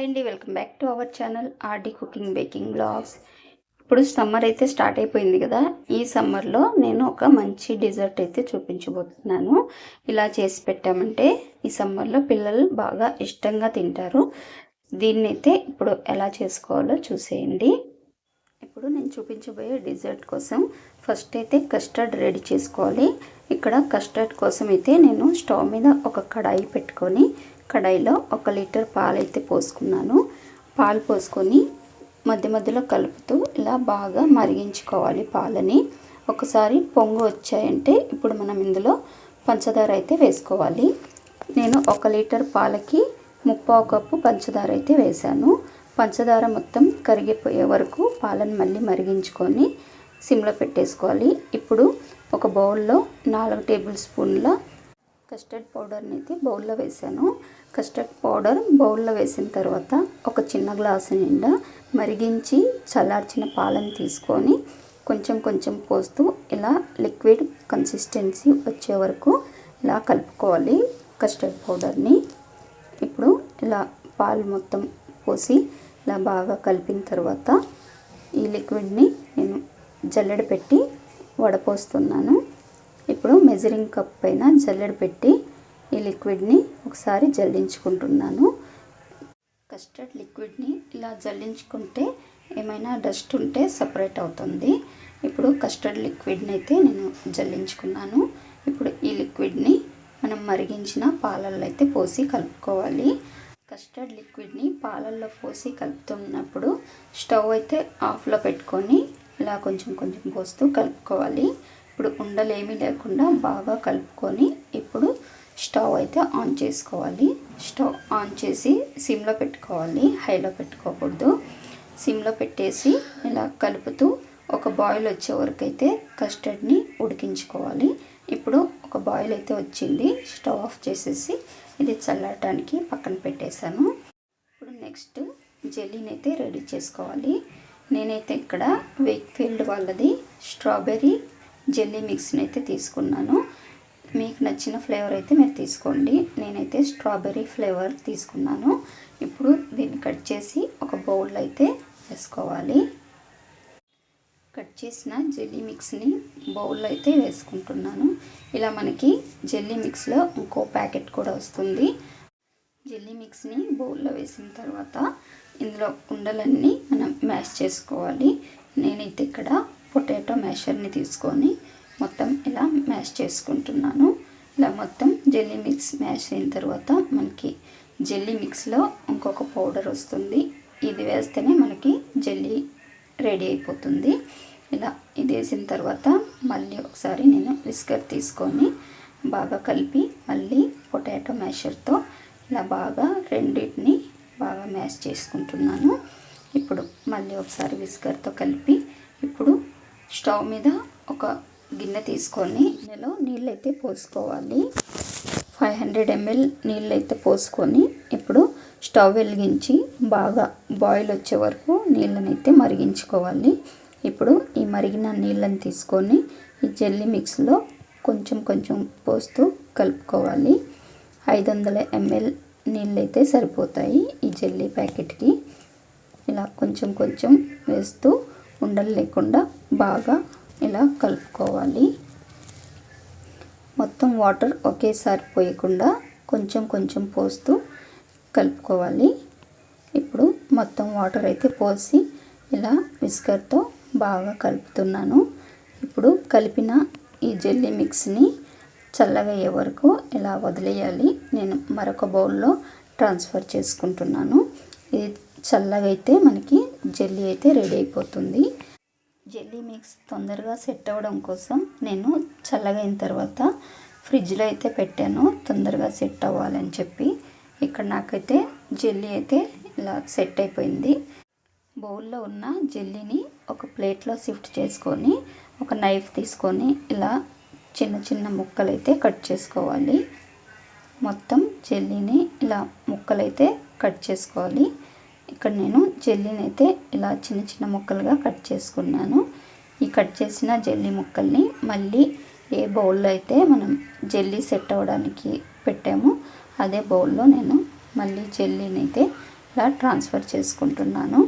Hi అండి, welcome back to our channel RD cooking baking blogs. ఇప్పుడు summer అయితే start అయిపోయింది కదా. ఈ సమ్మర్లో నేను ఒక మంచి డిజర్ట్ అయితే చూపించబోతున్నాను. ఇలా చేసి పెట్టామంటే ఈ సమ్మర్లో పిల్లలు బాగా ఇష్టంగా తింటారు. దీన్ని అయితే ఇప్పుడు ఎలా చేసుకోవాలో చూసేయండి. ఇప్పుడు నేను చూపించబోయే డిజర్ట్ కోసం ఫస్ట్ అయితే కస్టర్డ్ రెడీ చేసుకోవాలి. ఇక్కడ కస్టర్డ్ కోసం అయితే నేను స్టవ్ మీద ఒక కడాయి పెట్టుకొని కడాయిలో 1 లీటర్ పాలు అయితే పోసుకున్నాను. పాలు పోసుకొని మధ్య మధ్యలో కలుపుతూ ఇలా బాగా మరిగించుకోవాలి పాలని. ఒకసారి పొంగు వచ్చాయంటే ఇప్పుడు మనం ఇందులో పంచదార అయితే వేసుకోవాలి. నేను 1 లీటర్ పాలకి 3/4 కప్పు పంచదార అయితే వేశాను. పంచదార మొత్తం కరిగిపోయే వరకు పాలను మళ్ళీ మరిగించుకొని సిమ్లో పెట్టేసుకోవాలి. ఇప్పుడు ఒక బౌల్లో 4 టేబుల్ స్పూన్ల కస్టర్డ్ పౌడర్ని అయితే బౌల్లో వేసాను. కస్టర్డ్ పౌడర్ బౌల్లో వేసిన తర్వాత ఒక చిన్న గ్లాసు నిండా మరిగించి చల్లార్చిన పాలను తీసుకొని కొంచెం కొంచెం పోస్తూ ఇలా లిక్విడ్ కన్సిస్టెన్సీ వచ్చే వరకు ఇలా కలుపుకోవాలి కస్టర్డ్ పౌడర్ని. ఇప్పుడు ఇలా పాలు మొత్తం పోసి ఇలా బాగా కలిపిన తర్వాత ఈ లిక్విడ్ని నేను జల్లెడ పెట్టి వడపోస్తున్నాను. ఇప్పుడు మెజరింగ్ కప్ పైన జల్లెడ పెట్టి ఈ లిక్విడ్ని ఒకసారి జల్లించుకుంటున్నాను. కస్టర్డ్ లిక్విడ్ని ఇలా జల్లించుకుంటే ఏమైనా డస్ట్ ఉంటే సపరేట్ అవుతుంది. ఇప్పుడు కస్టర్డ్ లిక్విడ్ని అయితే నేను జల్లించుకున్నాను. ఇప్పుడు ఈ లిక్విడ్ని మనం మరిగించిన పాలల్లో అయితే పోసి కలుపుకోవాలి. కస్టర్డ్ లిక్విడ్ని పాలల్లో పోసి కలుపుతున్నప్పుడు స్టవ్ అయితే ఆఫ్లో పెట్టుకొని ఇలా కొంచెం కొంచెం పోస్తూ కలుపుకోవాలి. ఇప్పుడు ఉండలేమీ లేకుండా బాగా కలుపుకొని ఇప్పుడు స్టవ్ అయితే ఆన్ చేసుకోవాలి. స్టవ్ ఆన్ చేసి సిమ్లో పెట్టుకోవాలి, హైలో పెట్టుకోకూడదు. సిమ్లో పెట్టేసి ఇలా కలుపుతూ ఒక బాయిల్ వచ్చే వరకు అయితే కస్టర్డ్ని ఉడికించుకోవాలి. ఇప్పుడు ఒక బాయిల్ అయితే వచ్చింది. స్టవ్ ఆఫ్ చేసేసి ఇది చల్లటానికి పక్కన పెట్టేశాను. ఇప్పుడు నెక్స్ట్ జెల్లీని అయితే రెడీ చేసుకోవాలి. నేనైతే ఇక్కడ వేక్ఫీల్డ్ వాళ్ళది స్ట్రాబెర్రీ జెల్లీ మిక్స్ని అయితే తీసుకున్నాను. మీకు నచ్చిన ఫ్లేవర్ అయితే మీరు తీసుకోండి. నేనైతే స్ట్రాబెర్రీ ఫ్లేవర్ తీసుకున్నాను. ఇప్పుడు దీన్ని కట్ చేసి ఒక బౌల్లో అయితే వేసుకోవాలి. కట్ చేసిన జెల్లీ మిక్స్ని బౌల్లో అయితే వేసుకుంటున్నాను. ఇలా మనకి జెల్లీ మిక్స్లో ఇంకో ప్యాకెట్ కూడా వస్తుంది. జెల్లీ మిక్స్ని బౌల్లో వేసిన తర్వాత ఇందులో ఉండలన్నీ మనం మ్యాష్ చేసుకోవాలి. నేనైతే ఇక్కడ పొటాటో మ్యాషర్ని తీసుకొని మొత్తం ఇలా మ్యాష్ చేసుకుంటున్నాను. ఇలా మొత్తం జెల్లీ మిక్స్ మ్యాష్ అయిన తర్వాత మనకి జెల్లీ మిక్స్లో ఇంకొక పౌడర్ వస్తుంది. ఇది వేస్తేనే మనకి జెల్లీ రెడీ అయిపోతుంది. ఇలా ఇది వేసిన తర్వాత మళ్ళీ ఒకసారి నేను విస్కర్ తీసుకొని బాగా కలిపి మళ్ళీ పొటాటో మ్యాషర్తో ఇలా బాగా రెండింటిని బాగా మ్యాష్ చేసుకుంటున్నాను. ఇప్పుడు మళ్ళీ ఒకసారి విస్కర్తో కలిపి ఇప్పుడు స్టవ్ మీద ఒక గిన్నె తీసుకొని గిన్నెలో నీళ్ళు అయితే పోసుకోవాలి. 500 ml నీళ్ళు అయితే పోసుకొని ఇప్పుడు స్టవ్ వెలిగించి బాగా బాయిల్ వచ్చే వరకు నీళ్ళని అయితే మరిగించుకోవాలి. ఇప్పుడు ఈ మరిగిన నీళ్ళని తీసుకొని ఈ జెల్లీ మిక్స్లో కొంచెం కొంచెం పోస్తూ కలుపుకోవాలి. 500 ml నీళ్ళు అయితే సరిపోతాయి ఈ జెల్లీ ప్యాకెట్కి. ఇలా కొంచెం కొంచెం వేస్తూ ఉండలు లేకుండా బాగా ఇలా కలుపుకోవాలి. మొత్తం వాటర్ ఒకేసారి పోయకుండా కొంచెం కొంచెం పోస్తూ కలుపుకోవాలి. ఇప్పుడు మొత్తం వాటర్ అయితే పోసి ఇలా విస్కర్తో బాగా కలుపుతున్నాను. ఇప్పుడు కలిపిన ఈ జెల్లీ మిక్స్ని చల్లగా అయ్యే వరకు ఇలా వదిలేయాలి. నేను మరొక బౌల్లో ట్రాన్స్ఫర్ చేసుకుంటున్నాను. ఇది చల్లగా అయితే మనకి జెల్లీ అయితే రెడీ అయిపోతుంది. జెల్లీ మిక్స్ తొందరగా సెట్ అవ్వడం కోసం నేను చల్లగా అయిన తర్వాత ఫ్రిడ్జ్లో అయితే పెట్టాను, తొందరగా సెట్ అవ్వాలని చెప్పి. ఇక్కడ నాకైతే జెల్లీ అయితే ఇలా సెట్ అయిపోయింది. బౌల్లో ఉన్న జెల్లీని ఒక ప్లేట్లో షిఫ్ట్ చేసుకొని ఒక నైఫ్ తీసుకొని ఇలా చిన్న చిన్న ముక్కలైతే కట్ చేసుకోవాలి. మొత్తం జెల్లీని ఇలా ముక్కలైతే కట్ చేసుకోవాలి. ఇక్కడ నేను జెల్లీని అయితే ఇలా చిన్న చిన్న ముక్కలుగా కట్ చేసుకున్నాను. ఈ కట్ చేసిన జెల్లీ ముక్కల్ని మళ్ళీ ఏ బౌల్లో అయితే మనం జెల్లీ సెట్ అవ్వడానికి పెట్టామో అదే బౌల్లో నేను మళ్ళీ జెల్లీని అయితే ఇలా ట్రాన్స్ఫర్ చేసుకుంటున్నాను.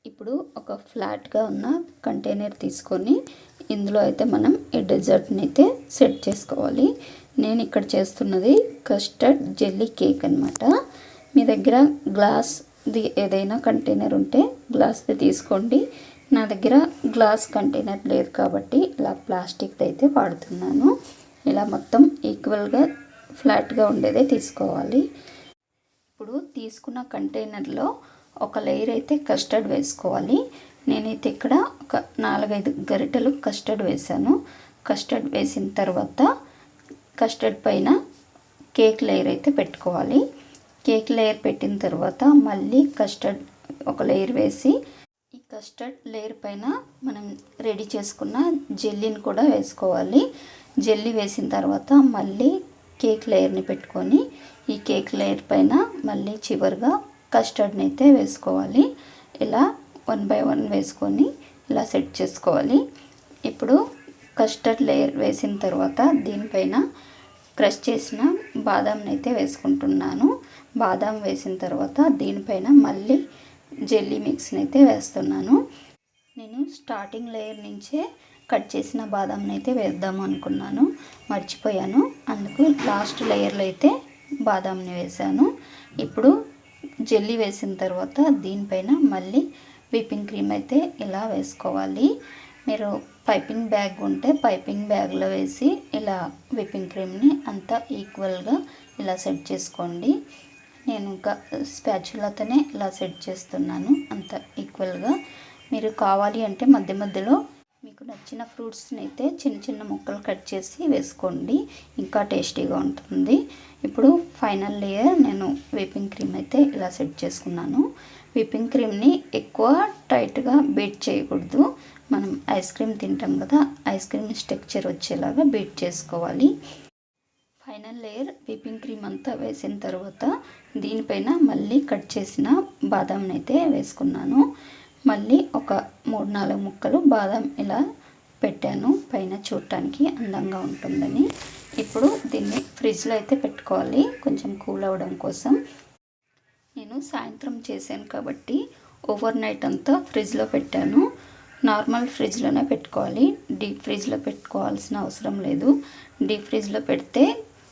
ఇప్పుడు ఒక ఫ్లాట్గా ఉన్న కంటైనర్ తీసుకొని ఇందులో అయితే మనం ఈ డెజర్ట్ని అయితే సెట్ చేసుకోవాలి. నేను ఇక్కడ చేస్తున్నది కస్టర్డ్ జెల్లీ కేక్ అనమాట. మీ దగ్గర గ్లాస్ది ఏదైనా కంటైనర్ ఉంటే గ్లాస్ది తీసుకోండి. నా దగ్గర గ్లాస్ కంటైనర్ లేదు కాబట్టి ఇలా ప్లాస్టిక్ది అయితే వాడుతున్నాను. ఇలా మొత్తం ఈక్వల్గా ఫ్లాట్గా ఉండేదే తీసుకోవాలి. ఇప్పుడు తీసుకున్న కంటైనర్లో ఒక లేయర్ అయితే కస్టర్డ్ వేసుకోవాలి. నేనైతే ఇక్కడ ఒక 4-5 గరిటెలు కస్టర్డ్ వేసాను. కస్టర్డ్ వేసిన తర్వాత కస్టర్డ్ పైన కేక్ లేయర్ అయితే పెట్టుకోవాలి. కేక్ లేయర్ పెట్టిన తర్వాత మళ్ళీ కస్టర్డ్ ఒక లేయర్ వేసి ఈ కస్టర్డ్ లేయర్ పైన మనం రెడీ చేసుకున్న జెల్లీని కూడా వేసుకోవాలి. జెల్లీ వేసిన తర్వాత మళ్ళీ కేక్ లేయర్ని పెట్టుకొని ఈ కేక్ లేయర్ పైన మళ్ళీ చివరిగా కస్టర్డ్ని అయితే వేసుకోవాలి. ఇలా 1 by 1 వేసుకొని ఇలా సెట్ చేసుకోవాలి. ఇప్పుడు కస్టర్డ్ లేయర్ వేసిన తర్వాత దీనిపైన క్రష్ చేసిన బాదాంని అయితే వేసుకుంటున్నాను. బాదాం వేసిన తర్వాత దీనిపైన మళ్ళీ జెల్లీ మిక్స్ని అయితే వేస్తున్నాను. నేను స్టార్టింగ్ లేయర్ నుంచే కట్ చేసిన బాదాంని అయితే వేద్దాము అనుకున్నాను, మర్చిపోయాను. అందుకు లాస్ట్ లేయర్లో అయితే బాదాంని వేసాను. ఇప్పుడు జెల్లీ వేసిన తర్వాత దీనిపైన మళ్ళీ విప్పింగ్ క్రీమ్ అయితే ఇలా వేసుకోవాలి. మీరు పైపింగ్ బ్యాగ్ ఉంటే పైపింగ్ బ్యాగ్లో వేసి ఇలా విప్పింగ్ క్రీమ్ని అంతా ఈక్వల్గా ఇలా సెట్ చేసుకోండి. నేను ఇంకా స్పాచులాతోనే ఇలా సెట్ చేస్తున్నాను అంత ఈక్వల్గా. మీరు కావాలి అంటే మధ్య మధ్యలో మీకు నచ్చిన ఫ్రూట్స్ని అయితే చిన్న చిన్న ముక్కలు కట్ చేసి వేసుకోండి, ఇంకా టేస్టీగా ఉంటుంది. ఇప్పుడు ఫైనల్ లేయర్ నేను విప్పింగ్ క్రీమ్ అయితే ఇలా సెట్ చేసుకున్నాను. విప్పింగ్ క్రీమ్ని ఎక్కువ టైట్గా బీట్ చేయకూడదు. మనం ఐస్ క్రీమ్ తింటాం కదా, ఐస్ క్రీమ్ స్ట్రక్చర్ వచ్చేలాగా బీట్ చేసుకోవాలి. ఫైనల్ లేయర్ విప్పింగ్ క్రీమ్ అంతా వేసిన తర్వాత దీనిపైన మళ్ళీ కట్ చేసిన బాదాంని అయితే వేసుకున్నాను. మళ్ళీ ఒక 3-4 ముక్కలు బాదం ఇలా పెట్టాను పైన, చూడటానికి అందంగా ఉంటుందని. ఇప్పుడు దీన్ని ఫ్రిడ్జ్లో అయితే పెట్టుకోవాలి కొంచెం కూల్ అవ్వడం కోసం. నేను సాయంత్రం చేశాను కాబట్టి ఓవర్ నైట్ అంతా ఫ్రిడ్జ్లో పెట్టాను. నార్మల్ ఫ్రిడ్జ్లోనే పెట్టుకోవాలి, డీప్ ఫ్రిడ్జ్లో పెట్టుకోవాల్సిన అవసరం లేదు. డీప్ ఫ్రిడ్జ్లో పెడితే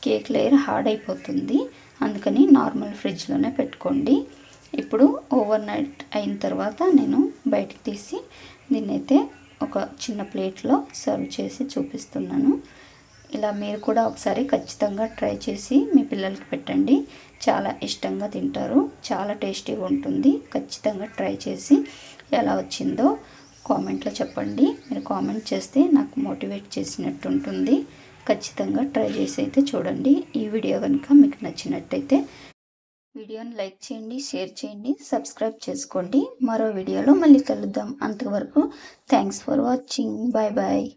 కేక్ లేయర్ హార్డ్ అయిపోతుంది, అందుకని నార్మల్ ఫ్రిడ్జ్లోనే పెట్టుకోండి. ఇప్పుడు ఓవర్ నైట్ అయిన తర్వాత నేను బయటికి తీసి దీన్నైతే ఒక చిన్న ప్లేట్లో సర్వ్ చేసి చూపిస్తున్నాను. ఇలా మీరు కూడా ఒకసారి ఖచ్చితంగా ట్రై చేసి మీ పిల్లలకి పెట్టండి, చాలా ఇష్టంగా తింటారు, చాలా టేస్టీగా ఉంటుంది. ఖచ్చితంగా ట్రై చేసి ఎలా వచ్చిందో కామెంట్లో చెప్పండి. మీరు కామెంట్ చేస్తే నాకు మోటివేట్ చేసినట్టు ఉంటుంది. ఖచ్చితంగా ట్రై చేసి అయితే చూడండి. ఈ వీడియో కనుక మీకు నచ్చినట్టయితే వీడియోని లైక్ చేయండి, షేర్ చేయండి, సబ్స్క్రైబ్ చేసుకోండి. మరో వీడియోలో మళ్ళీ కలుద్దాం. అంతవరకు thanks for watching. Bye bye.